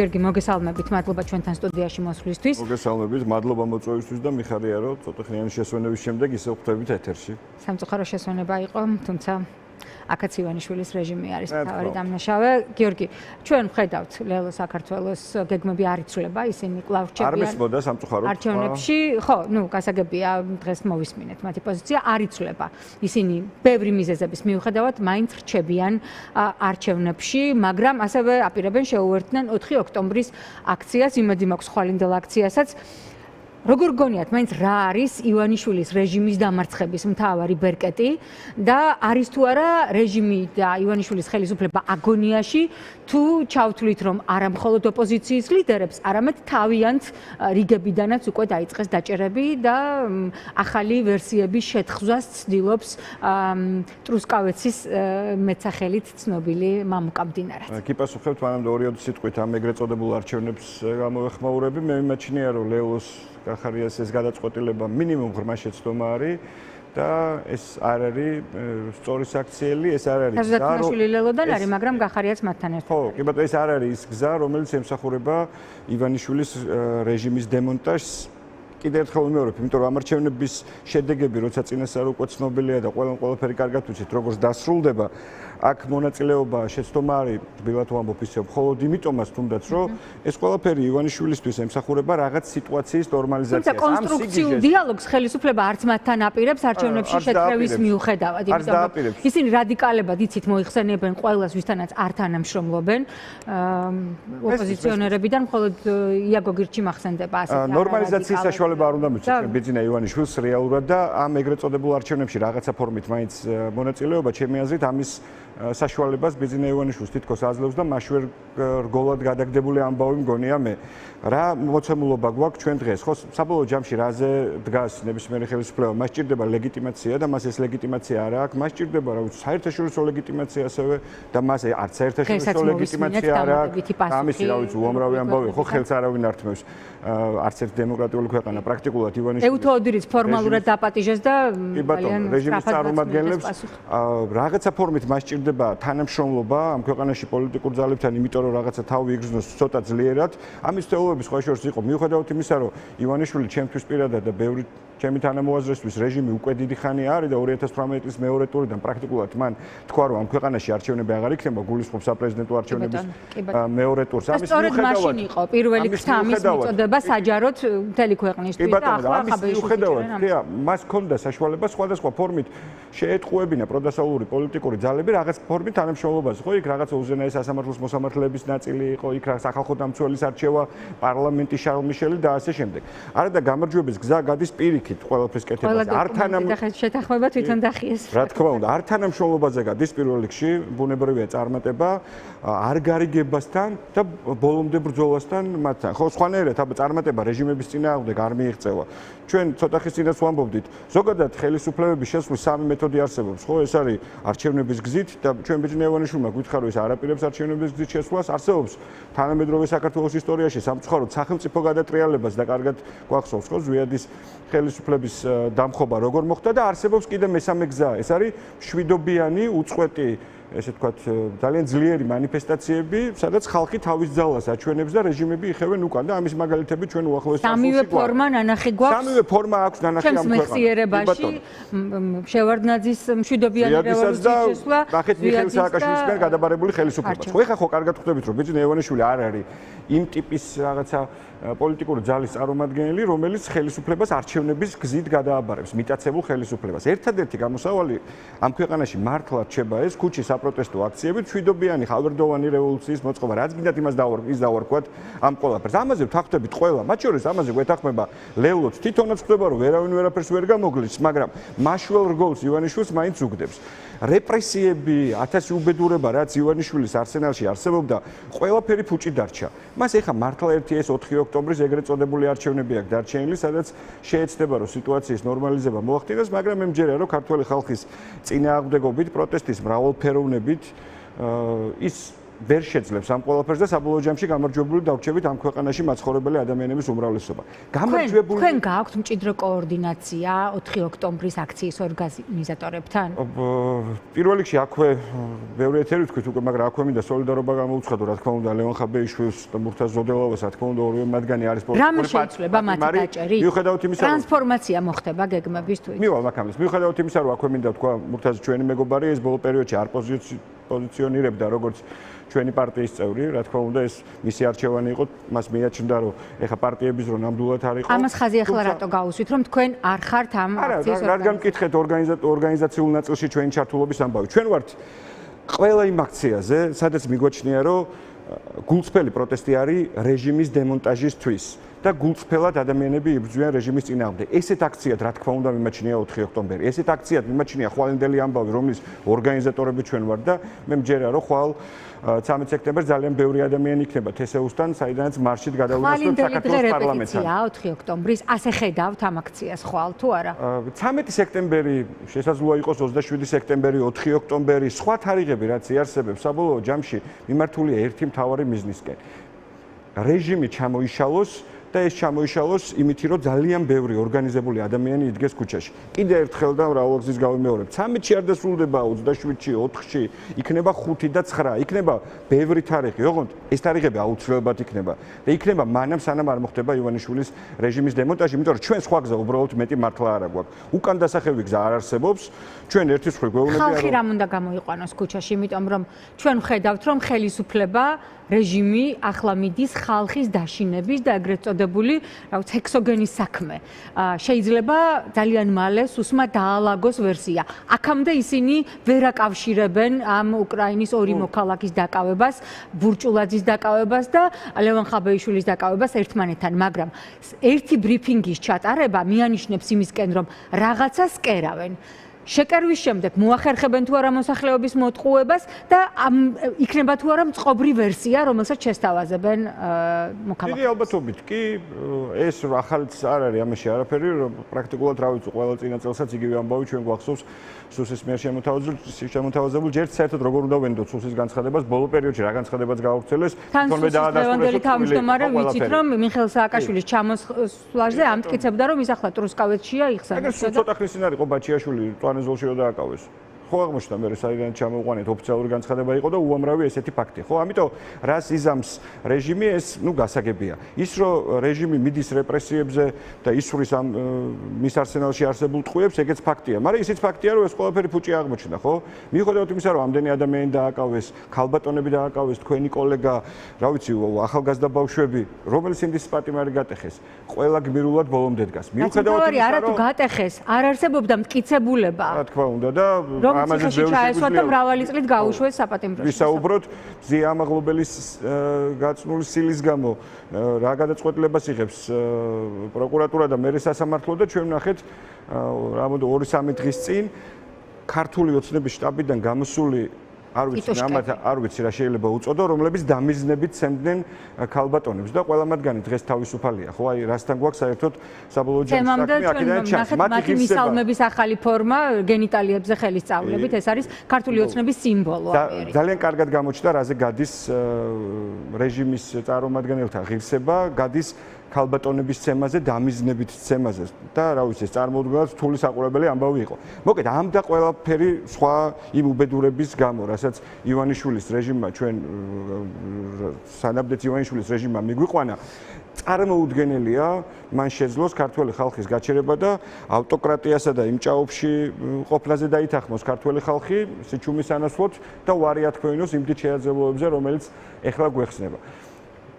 გიორგი, მოგესალმებით, მადლობა ჩვენთან სტუდიაში მოსვლისთვის. მოგესალმებით, მადლობა მოწვევისთვის და მიხარია რომ ცოტა ხნიანი შესვენების შემდეგ ისე ხვდებით ეთერში. სამწუხარო შესვენება იყო, თუმცა აქაც ივანიშვილის რეჟიმი არის მთავარი დამნაშავე. გიორგი, ჩვენ ვხედავთ ლელო საქართველოს გეგმები არ იცვლება, ისინი კვლავ რჩებიან. არ მისმოდა სამწუხაროდ არჩევნებში, ხო, გასაგებია დღეს მოვისმინეთ მათი პოზიცია არ იცვლება. ისინი ბევრი მიზეზების მიუხედავად მაინც რჩებიან არჩევნებში, მაგრამ ასევე აპირებენ შეუერთდნენ 4 ოქტომბრის აქციას, იმედი მაქვს ხვალინდელ აქციასაც. როგორ გონიათ, მაინც რა არის ივანიშვილის რეჟიმის დამარცხების მთავარი ბერკეტი და არის თუ არა რეჟიმი და ივანიშვილის ხელისუფლება აგონიაში, თუ ჩავთვლით რომ არა მხოლოდ ოპოზიციის ლიდერებს, არამედ თავიანთ რიგებიდანაც უკვე დაიწყეს დაჭერები და ახალი ვერსიების შეთხზვას ცდილობს ტრუსკავეცის მეცახელით ცნობილი მამუკა მდინარად. კი პასუხებთ მანამდე 2 სიტყვით ამ ეგრეთ წოდებულ არჩევნებს გამოვეხმაურები, მე მიმაჩნია რომ ლეოს კახარიას ეს გადაწყვეტილება მინიმუმ ღრმა შეცდომა არის და ეს არ არის სწორი საქციელი, ეს არ არის გზა. თაზუათნიშვილი ლელოდან არის, მაგრამ კახარიას მათთან ერთად. ხო, კი ბატონო, ეს არ არის ის გზა, რომელიც ემსახურება ივანიშვილის რეჟიმის დემონტაჟს. კიდევ ერთხელ ვიმეორებ, იმიტომ რომ ამარჩევნების შედეგები, როცა წინასწარ უკვე ცნობილია და ყველაფერი კარგად ვიცით, როგორც დასრულდება, აქ მონაწილეობა შეცდომა არის, თბილად ვამბობ ისე, მხოლოდ იმიტომაც თუნდაც, რომ ეს ყველაფერი ივანიშვილისთვის ემსახურება რაღაც სიტუაციის ნორმალიზაციას. თუმცა კონსტრუქციულ დიალოგს ხელისუფლება არც მათთან აპირებს არჩევნებში შეტყევის მიუხედავად, იმიტომ რომ ისინი რადიკალებად იცით მოიხსენიებენ ყველას, ვისთანაც არ თანამშრომლობენ. ოპოზიციონერებიდან მხოლოდ იაგო გირჩი მახსენდება ასეთი ნორმალიზაციის საშუალება არ უნდა მიცეთ ბიძინა ივანიშვილს რეალურად და ამ ეგრეთ წოდებულ არჩევნებში რაღაცა ფორმით მაინც მონაწილეობა ჩემი აზრით ამის საშუალებას ბიძინა ივანიშვილს თითქოს აძლევს და მაშინ რგოლად გადაგდებული ამბავი მგონია მე. რა მოცემულობა გვაქვს ჩვენ დღეს? ხო, საბოლოო ჯამში რაზე დგას ნებისმიერი ხელისუფლება? მას ჭირდება ლეგიტიმაცია და მას ეს ლეგიტიმაცია არ აქვს. მას ჭირდება რა ვიცი, საერთაშორისო ლეგიტიმაცია ასევე და მას არც საერთაშორისო ლეგიტიმაცია არ აქვს. ამისი რა ვიცი, უამრავი ამბავი ხო, ხელს არავინ ართმევს. არც ერთ დემოკრატიული ქვეყანა პრაქტიკულად ივანიშვილის ეუთოოდირიც ფორმალურად დაპატიჟეს და ძალიან რეჟიმის წარმომადგენლებს რაღაცა ფორმით მას ჭირდება თანამშრომლობა ამ ქვეყანაში პოლიტიკურ ძალებთან, იმიტომ რომ რაღაცა თავი იგრძნოს ცოტა ძლიერად. ამის თეორიების სხვა შორის იყო მიუხედავად იმისა, რომ ივანიშვილი ჩემთვის პირადად და ბევრი ჩემი თანამოაზრესთვის რეჟიმი უკვე დიდი ხანი არის და 2018 წლის მეორე ტურიდან პრაქტიკულად მან თქვა, რომ ამ ქვეყანაში არჩევნები აღარ იქნება, გულისხმობს საპრეზიდენტო არჩევნების მეორე ტურს. ამის მიუხედავად იყო პირველი ქთამის მიწოდება საჯაროდ მთელი ქვეყნისთვის და ახლა მიუხედავად, მას ჰქონდა საშუალება სხვადასხვა ფორმით შეეტყუებინა პროდასავლური პოლიტიკური ძალები რაღაც ფორმით თანამშრომლობაზე. ხო, იქ რაღაცა უზენაეს სასამართლოს მოსამართლეების ნაწილი იყო, იქ სახალხო დამცველის არჩევა, პარლამენტის შარლ მიშელი და ასე შემდეგ. არა და გამარჯვების გზა გადის პირიქით ყველაფრის კეთებაზე. არ შეთანხმება თვითონ დახიეს. რა თქმა უნდა, არ თანამშრომლობაზე გადის პირველ რიგში, ბუნებრივია წარმატება, არ გარიგებასთან და ბოლომდე ბრძოლასთან მათთან. ხო, სხვანაირად აბა წარმატება რეჟიმების წინააღმდეგ არ მიიღწევა. ჩვენ ცოტა ხის წინაც ვამბობდით, ზოგადად ხელისუფლებების შესვლის 3 მეთოდი არსებობს, ხო, ეს არის არჩევნების გზით და ჩვენ ბიძინა ივანიშვილმა გითხრა, რომ ეს არ აპირებს არჩევნების გზით შესვლას, არსებობს თანამედროვე საქართველოს ისტორიაში სამწუხაროდ სახელმწიფო გადატრიალებას და კარგად გვახსოვს, ხო, ზვიადის ხელისუფლების დამხობა როგორ მოხდა და არსებობს კიდე მესამე გზა, ეს არის მშვიდობიანი, უწყვეტი ესე ვთქვათ, ძალიან ძლიერი მანიფესტაციები, სადაც ხალხი თავის ძალას აჩვენებს და რეჟიმები იხევენ უკან და ამის მაგალითები ჩვენ უახლოეს სამივე ფორმა ნანახი გვაქვს. სამივე ფორმა აქვს ნანახი ამ ქვეყანაში. მეხსიერებაში შევარდნაძის მშვიდობიანი რევოლუციის შესვლა, ნახეთ მიხეილ სააკაშვილისგან გადაბარებული ხელისუფლება. ხო, ეხლა ხო კარგად ხვდებით, რომ ბიძინა ივანიშვილი არ არის იმ ტიპის რაღაცა პოლიტიკური ძალის წარმომადგენელი, რომელიც ხელისუფლებას არჩევნების გზით გადააბარებს, მიტაცებულ ხელისუფლებას. ერთადერთი გამოსავალი ამ ქვეყანაში მართლა რჩება ეს ქუჩის საპროტესტო აქციები, მშვიდობიანი ხალბერდოვანი რევოლუციის მოწყობა, რაც გინდათ იმას დავარქვათ ამ ყველაფერს. ამაზე ვთანხმდებით ყველა, მათ შორის ამაზე გვეთანხმება ლელოც, თვითონაც ხდება, რომ ვერავინ ვერაფერს ვერ გამოგლის, მაგრამ მაშველ რგოლს ივანიშვილს მაინც უგდებს. რეპრესიები, 1000 უბედურება, რაც ივანიშვილის არსენალში არსებობდა, ყველაფერი ფუჭი დარჩა. მას ეხა მართლა ერთი ეს 4 ოქტომბრის ეგრეთ წოდებული არჩევნები აქვს დარჩენილი, სადაც შეეცდება, რომ სიტუაციის ნორმალიზება მოახდინოს, მაგრამ მე მჯერა, რომ ქართველი ხალხის წინააღმდეგობით, პროტესტის მრავალფეროვნებით ის ვერ შეძლებს ამ ყველაფერს და საბოლოო ჯამში გამარჯვებული დავრჩებით ამ ქვეყანაში მაცხოვრებელი ადამიანების უმრავლესობა. გამარჯვებული თქვენ გაქვთ მჭიდრო კოორდინაცია 4 ოქტომბრის აქციის ორგანიზატორებთან? პირველ რიგში აქვე ბევრი ეთერი ვთქვით უკვე, მაგრამ აქვე მინდა სოლიდარობა გამოვუცხადო, რა თქმა უნდა, ლევან ხაბეიშვილს და მურთაზ ზოდელოვას, რა თქმა უნდა, ორივე მათგანი არის პოლიტიკური პარტიები. რამე შეიძლება მათი დაჭერი? მიუხედავად იმისა, რომ ტრანსფორმაცია მოხდება გეგმებისთვის. მივალ მაგამის. მიუხედავად იმისა, რომ აქვე მინდა თქვა, მურთაზ ჩვენი მეგობარი ეს ბოლო პერიოდში არ პოზიციონირებდა როგორც ჩვენი პარტიის წევრი, რა თქმა უნდა, ეს მისი არჩევანი იყო, მას მიაჩნდა, რომ ეხა პარტიების რო ნამდვილად არ იყო. ამას ხაზი ახლა რატო გაუსვით, რომ თქვენ არ ხართ ამ აქციის არა, რადგან მკითხეთ ორგანიზაციულ ნაწილში ჩვენი ჩართულობის ამბავი. ჩვენ ვართ ყველა იმ აქციაზე, სადაც მიგვაჩნია, რომ გულწრფელი პროტესტი არის რეჟიმის დემონტაჟისთვის და გულწრფელად ადამიანები იბრძვიან რეჟიმის წინააღმდეგ. ესეთ აქციად, რა თქმა უნდა, მიმაჩნია 4 ოქტომბერი. ესეთ აქციად მიმაჩნია ხვალინდელი ამბავი, რომლის ორგანიზატორები ჩვენ ვართ და მე მჯერა, რომ ხვალ 13 სექტემბერს ძალიან ბევრი ადამიანი იქნება თესეუსთან, საიდანაც მარშით გადავიდოს საქართველოს პარლამენტთან. 4 ოქტომბრის ასე ხედავთ ამ აქციას ხვალ თუ არა? 13 სექტემბერი შესაძლოა იყოს 27 სექტემბერი, 4 ოქტომბერი, სხვა თარიღები რაც იარსებებს, საბოლოო ჯამში მიმართულია ერთი მთავარი მიზნისკენ. რეჟიმი ჩამოიშალოს და ეს ჩამოიშალოს იმითი, რომ ძალიან ბევრი ორგანიზებული ადამიანი იდგეს ქუჩაში. კიდე ერთხელ და მრავალგზის გავიმეორებ. 13-ში არ დასრულდება, 27-ში, 4-ში, იქნება 5 და 9, იქნება ბევრი თარიღი, ოღონდ ეს თარიღები აუცილებლად იქნება. და იქნება მანამ სანამ არ მოხდება ივანიშვილის რეჟიმის დემონტაჟი, იმიტომ რომ ჩვენ სხვა გზა უბრალოდ მეტი მართლა არ აქვს. უკან დასახევი გზა არ არსებობს. ჩვენ ერთი მხრივ გვეუბნები ხალხი რამ უნდა გამოიყვანოს ქუჩაში, იმიტომ რომ ჩვენ ვხედავთ, რომ ხელისუფლება რეჟიმი ახლა მიდის ხალხის დაშინების და ეგრეთ წოდებული, რაღაც ჰექსოგენის საქმე. შეიძლება ძალიან მალე სუსმა დაალაგოს ვერსია. აქამდე ისინი ვერ აკავშირებენ ამ უკრაინის ორი მოქალაქის დაკავებას, ბურჭულაძის დაკავებას და ლევან ხაბეიშვილის დაკავებას ერთმანეთთან, მაგრამ ერთი ბრიფინგის ჩატარება მიანიშნებს იმისკენ, რომ რაღაცას კერავენ. შეკერვის შემდეგ მოახერხებენ თუ არა მოსახლეობის მოტყუებას და იქნება თუ არა მწყობრი ვერსია, რომელსაც შესთავაზებენ მოქალაქეებს. დიდი ალბათობით კი ეს ახალიც არ არის ამაში არაფერი, რომ პრაქტიკულად რა ვიცი, ყველა წინა წელსაც იგივე ამბავი ჩვენ გვახსოვს სუსის მიერ შემოთავაზებულ ჯერთ საერთოდ როგორ უნდა ვენდოთ სუსის განცხადებას, ბოლო პერიოდში რა განცხადებაც გაავრცელეს, თორმე დაადასტურეს თავმჯდომარე ვიცით, რომ მიხეილ სააკაშვილის ჩამოსვლაზე ამტკიცებდა, რომ ის ახლა ტრუსკავეთშია იხსენებს. ეგრე ცოტა ხნის წინ არ იყო ბაჩიაშვილი ტვანეზოლში რო დააკავეს. ხო აღმოჩნდა მე საიდან ჩამოუყვანეთ ოფიციალური განცხადება იყო და უამრავი ესეთი ფაქტი. ხო, ამიტომ რას იზამს რეჟიმი ეს, ნუ გასაგებია. ის რომ რეჟიმი მიდის რეპრესიებზე და ისვრის ამ მის არსენალში არსებულ ტყუებს, ეგეც ფაქტია. მაგრამ ისიც ფაქტია, რომ ეს ყველაფერი ფუჭი აღმოჩნდა, ხო? მიუხედავად იმისა, რომ ამდენი ადამიანი დააკავეს, ქალბატონები დააკავეს, თქვენი კოლეგა, რა ვიცი, ახალგაზრდა ბავშვები, რომელიც ინდის პატიმარი გატეხეს, ყველა გმირულად ბოლომდე დგას. მიუხედავად იმისა, რომ არათუ გატეხეს, არ არსებობდა მტკიცებულება. რა თქმა უნდა და ამაზე ჩაესვა და მრავალი წლით გაუშვეს საპატიმროში. ვისაუბროთ ზია ამაღლობელის გაწნული სილის გამო რა გადაწყვეტილებას იღებს პროკურატურა და მერე სასამართლო და ჩვენ ვნახეთ რამოდენიმე 2-3 დღის წინ ქართული ოცნების შტაბიდან გამოსული არ ვიცი რა შეიძლება უწოდო, რომლებიც დამიზნებით სცემდნენ ქალბატონებს და ყველა მათგანი დღეს თავისუფალია. ხო, აი რასთან გვაქვს საერთოდ საბოლოო ჯამში საქმე აქედან ჩანს. მათი მისალმების ახალი ფორმა გენიტალიებზე ხელისწავლებით, ეს არის ქართული ოცნების სიმბოლო. ძალიან კარგად გამოჩნდა, რაზე გადის რეჟიმის წარმომადგენელთა ღირსება, გადის ქალბატონების ცემაზე, დამიზნებით ცემაზე და რა ვიცი, ეს წარმოუდგენლად რთული საყურებელი ამბავი იყო. მოკეთ, ამ და ყველაფერი სხვა იმ უბედურების გამო, რასაც ივანიშვილის რეჟიმმა ჩვენ სანაბდეთ ივანიშვილის რეჟიმმა მიგვიყვანა, წარმოუდგენელია, მან შეძლოს ქართველი ხალხის გაჩერება და ავტოკრატიასა და იმ ჭაობში ყოფნაზე დაითანხმოს ქართველი ხალხი, სიჩუმის ანაცვლოდ და უარი ათქვენოს იმ დიდ შეაძლებლობებზე, რომელიც ეხლა გვეხსნება.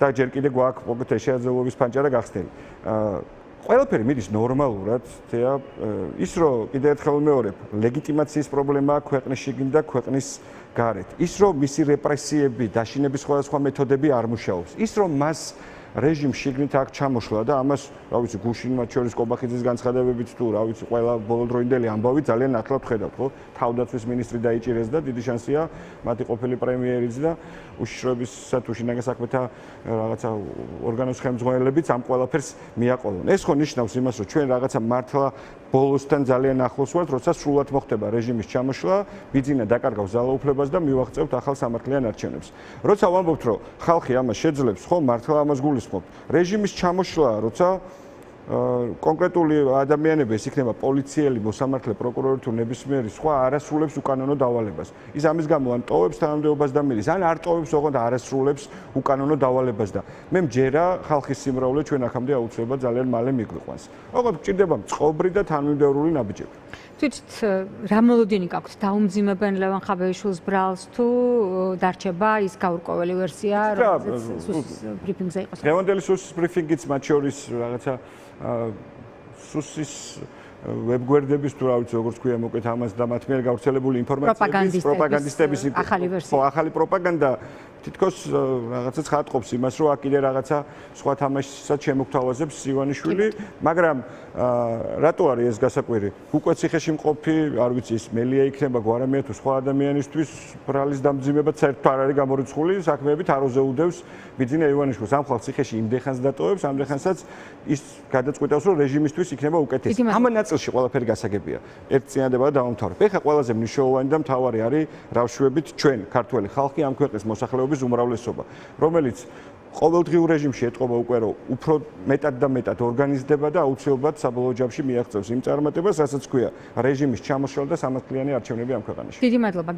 და ჯერ კიდე გვაქვს მოგეთ შეაძლებლობის ფანჯარა გახსნილი. ყველაფერი მიდის ნორმალურად, თეა ის რომ კიდე ერთხელ მეორებ, ლეგიტიმაციის პრობლემაა ქვეყნის შიგნით და ქვეყნის გარეთ. ის რომ მისი რეპრესიები, დაშინების სხვადასხვა მეთოდები არ მუშაობს. ის რომ მას რეჟიმ შიგნით აქ ჩამოშლა და ამას, რა ვიცი, გუშინ მათ შორის კობახიძის განცხადებებით თუ რა ვიცი, ყველა ბოლოდროინდელი ამბავი ძალიან ახლად ხედავთ, ხო? თავდაცვის მინისტრი დაიჭირეს და დიდი შანსია მათი ყოფილი პრემიერიც და უშიშროებისა თუ შინაგან საქმეთა რაღაცა ორგანოს ხელმძღვანელებიც ამ ყველაფერს მიაყოლონ. ეს ხო ნიშნავს იმას, რომ ჩვენ რაღაცა მართლა ბოლოსთან ძალიან ახლოს ვართ, როცა სრულად მოხდება რეჟიმის ჩამოშლა, ბიძინა დაკარგავს ძალაუფლებას და მივაღწევთ ახალ სამართლიან არჩევნებს. როცა ვამბობთ, რომ ხალხი ამას შეძლებს, ხო, მართლა ამას გულისხმობთ. რეჟიმის ჩამოშლა, როცა კონკრეტული ადამიანები, ეს იქნება პოლიციელი, მოსამართლე, პროკურორი თუ ნებისმიერი სხვა არასრულებს უკანონო დავალებას. ის ამის გამო ან ტოვებს თანამდებობას და მილის, ან არ ტოვებს ოღონდ არასრულებს უკანონო დავალებას და მე მჯერა ხალხის სიმრავლე ჩვენ აქამდე აუცილებლად ძალიან მალე მიგვიყვანს. ოღონდ გჭირდება წყობრი და თანმიმდევრული ნაბიჯები. თვითონ რა მოლოდინი გაქვთ? დაუმძიმებენ ლევან ხაბეიშვილს ბრალს თუ დარჩება ის გაურკვეველი ვერსია, რომელიც სუსის ბრიფინგზე იყოს? დღევანდელი სუსის ბრიფინგიც მათ შორის რაღაცა სუსის ვებგვერდების თუ რა ვიცი როგორც ქვია მოკეთ ამას და მათ მიერ გავრცელებული ინფორმაციების პროპაგანდისტების ახალი ვერსია. ხო, ახალი პროპაგანდა თითქოს რაღაცა ცხადყოფს იმას, რომ აქ კიდე რაღაცა სხვა თამაშსაც შემოგთავაზებს ივანიშვილი, მაგრამ რატო არის ეს გასაკვირი? უკვე ციხეში მყოფი, არ ვიცი, ის მელია იქნება გვარამია თუ სხვა ადამიანისთვის ბრალის დამძიმება საერთოდ არ არის გამორიცხული, საქმეებით აროზე უდევს ბიძინა ივანიშვილს. ამ ხალხს ციხეში იმდენხანს დატოვებს, ამდენხანსაც ის გადაწყვიტავს, რომ რეჟიმისთვის იქნება უკეთესი. ამ ნაწილში ყველაფერი გასაგებია. ერთ წინადება დავამთავრებ. ეხლა ყველაზე მნიშვნელოვანი და მთავარი არის რავშვებით ჩვენ, ქართველი ხალხი, ამ ქვეყნის მოსახლეობის უმრავლესობა, რომელიც ყოველდღიურ რეჟიმში ეტყობა უკვე, რომ უფრო მეტად და მეტად ორგანიზდება და აუცილებლად საბოლოო ჯამში მიაღწევს იმ წარმატებას, რასაც ქვია რეჟიმის ჩამოშლა და სამართლიანი არჩევნები ამ ქვეყანაში. დიდი მადლობა.